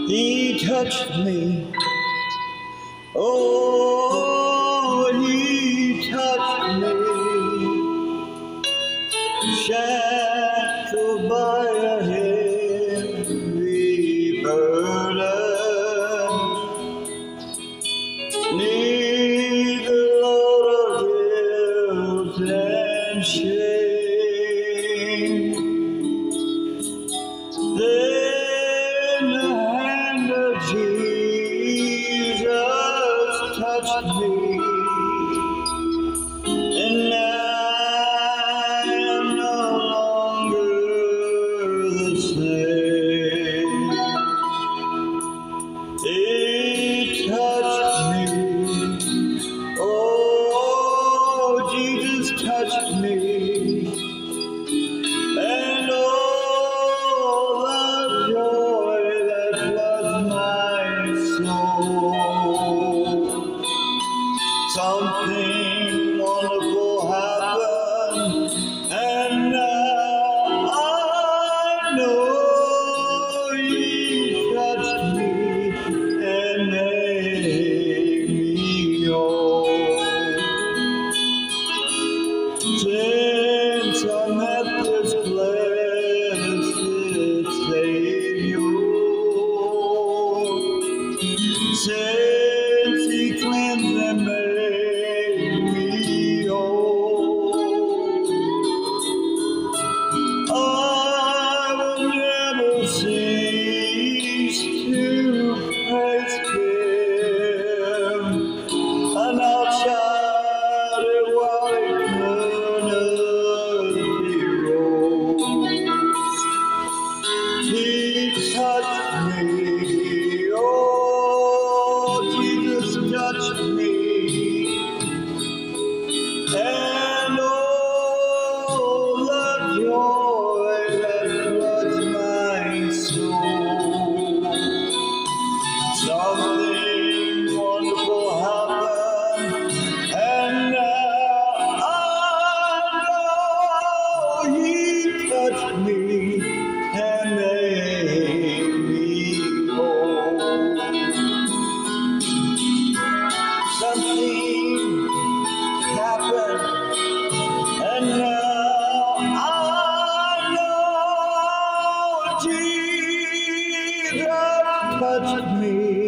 He touched me. Oh, he touched me. Shackled by a heavy burden, neath the load of guilt and shame. Then the hand of Jesus touched me, and I am no longer the same. It touched me. Oh, Jesus touched me. And oh, the joy that floods my soul. Something wonderful happened, and now I know He touched me and made me whole. Since I met this blessed Savior, since He cleansed and made me whole, I will never cease to praise Him, and I'll shout it while eternity rolls. He touched me. Oh, Jesus touched me. And oh, the joy that floods my soul. Something wonderful happened, and now I know He touched me and made me whole. Something happened, and now I know Jesus touched me.